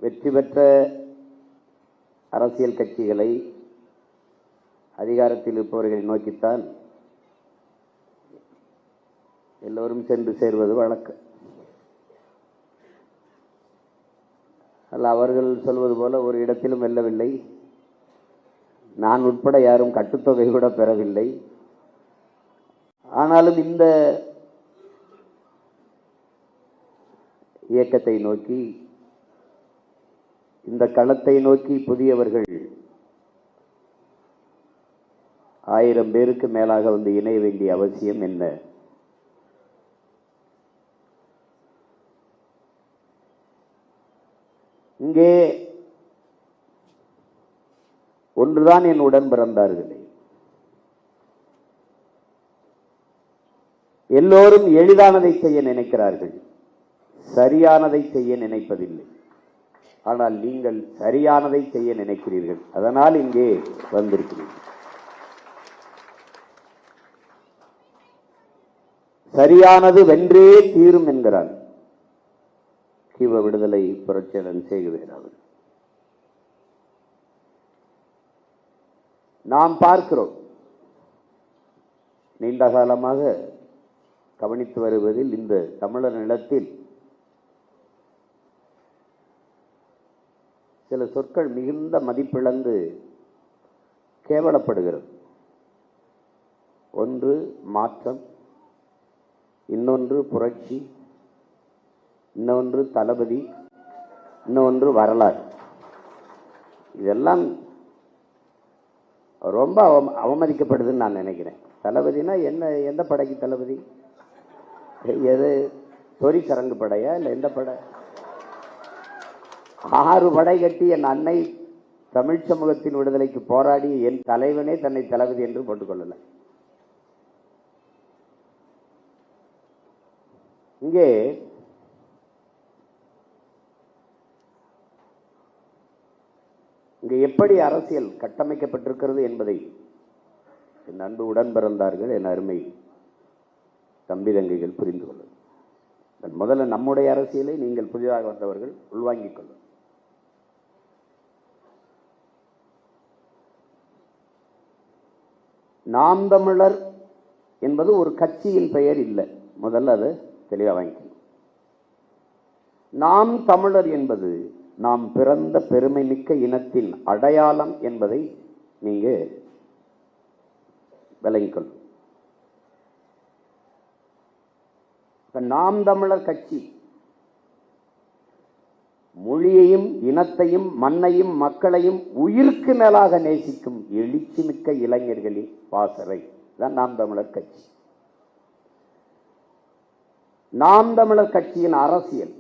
வெற்றி பெற்ற அரசியல் கட்சிகளை அதிகாரத்தில் இருப்பவர்களை நோக்கித்தான் எல்லோரும் சென்று சேர்வது வழக்கம். அல்ல, அவர்கள் சொல்வது போல ஒரு இடத்திலும் வெல்லவில்லை, நான் உட்பட யாரும் கட்டுத்தொகை கூட பெறவில்லை. ஆனாலும் இந்த இயக்கத்தை நோக்கி, இந்த களத்தை நோக்கி புதியவர்கள் 1000 பேருக்கு மேலாக வந்து இணைய வேண்டிய அவசியம் என்ன? இங்கே ஒன்றுதான் என் உடன் பிறந்தார்களே, எல்லோரும் எளிதானதை செய்ய நினைக்கிறார்கள், சரியானதை செய்ய நினைப்பதில்லை. ஆனால் நீங்கள் சரியானதை செய்ய நினைக்கிறீர்கள், அதனால் இங்கே வந்திருக்கிறீர்கள். சரியானது வென்றே தீரும் என்கிறார் கீவ விடுதலை புரட்சியாளர் சேகுவேர் அவர். நாம் பார்க்கிறோம், நீண்ட காலமாக கவனித்து வருவதில் இந்த தமிழர் நிலத்தில் சில சொற்கள் மிகுந்த மதிப்பிழந்து கேவலப்படுகிறது. ஒன்று மாற்றம், இன்னொன்று புரட்சி, இன்னொன்று தளபதி, இன்னொன்று வரலாறு. இதெல்லாம் ரொம்ப அவமதிக்கப்படுதுன்னு நான் நினைக்கிறேன். தளபதினா என்ன? எந்த படைக்கு தளபதி? எது சொறி சரங்கு படையா இல்லை எந்த படை? 6 படை கட்டி என் அன்னை தமிழ் சமூகத்தின் விடுதலைக்கு போராடி என் தலைவனே தன்னை தளபதி என்று போட்டுக்கொள்ளல. இங்கே எப்படி அரசியல் கட்டமைக்கப்பட்டிருக்கிறது என்பதை என் அன்பு உடன் பிறந்தார்கள், என் அருமை தம்பி தங்கைகள் புரிந்து கொள்ளுங்கள். முதல்ல நம்முடைய அரசியலை நீங்கள் புதிதாக வந்தவர்கள் உள்வாங்கிக் கொள்ளுங்கள். நாம் தமிழர் என்பது ஒரு கட்சியின் பெயர் இல்லை, முதல்ல அது தெளிவாக வாங்கிக்கணும். நாம் தமிழர் என்பது நாம் பிறந்த பெருமை மிக்க இனத்தின் அடையாளம் என்பதை நீங்க விளங்கிக்கொள்ளும். நாம் தமிழர் கட்சி மொழியையும் இனத்தையும் மண்ணையும் மக்களையும் உயிருக்கு மேலாக நேசிக்கும் எழுச்சி மிக்க இளைஞர்களின் பாசறை தான் நாம் தமிழர் கட்சி. நாம் தமிழர் கட்சியின் அரசியல்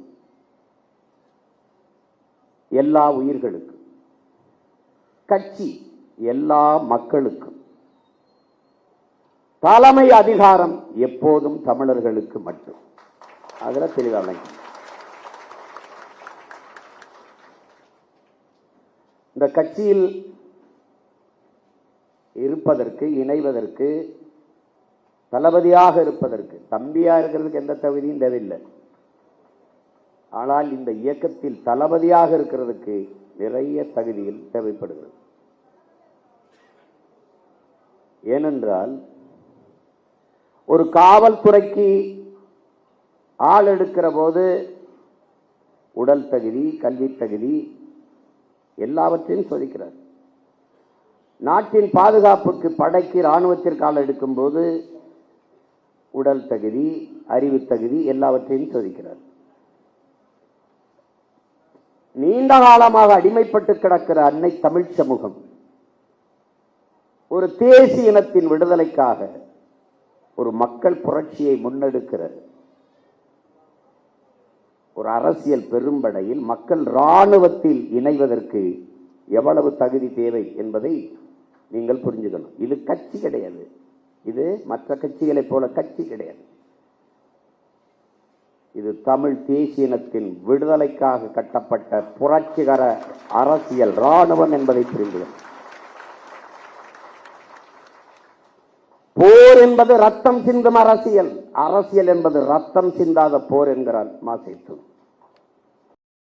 எல்லா உயிர்களுக்கும், கட்சி எல்லா மக்களுக்கும், தலைமை அதிகாரம் எப்போதும் தமிழர்களுக்கு மட்டும். அதில் தெளிவாக இந்த கட்சியில் இருப்பதற்கு, இணைவதற்கு, தளபதியாக இருப்பதற்கு, தம்பியா இருக்கிறதுக்கு எந்த தகுதியும் தேவையில்லை. ஆனால் இந்த இயக்கத்தில் தளபதியாக இருக்கிறதுக்கு நிறைய தகுதிகள் தேவைப்படுகிறது. ஏனென்றால் ஒரு காவல்துறைக்கு ஆள் எடுக்கிற போது உடல் தகுதி, கல்வி தகுதி எல்லாவற்றையும் சோதிக்கிறார். நாட்டின் பாதுகாப்புக்கு, படைக்கு, இராணுவத்திற்கு ஆள் எடுக்கும் போது உடல் தகுதி, அறிவு தகுதி எல்லாவற்றையும் சோதிக்கிறார். நீண்ட காலமாக அடிமைப்பட்டு கிடக்கிற அன்னை தமிழ் சமூகம் ஒரு தேசிய இனத்தின் விடுதலைக்காக ஒரு மக்கள் புரட்சியை முன்னெடுக்கிற ஒரு அரசியல் பெரும்படையில் மக்கள் இராணுவத்தில் இணைவதற்கு எவ்வளவு தகுதி தேவை என்பதை நீங்கள் புரிஞ்சுக்கணும். இது கட்சி கிடையாது, இது மற்ற கட்சிகளைப் போல கட்சி கிடையாது. இது தமிழ் தேசிய இனத்தின் விடுதலைக்காக கட்டப்பட்ட புரட்சிகர அரசியல் இராணுவம் என்பதை புரிந்துள்ளது. போர் என்பது ரத்தம் சிந்தும் அரசியல், அரசியல் என்பது ரத்தம் சிந்தாத போர் என்கிறார் மாசேத்து.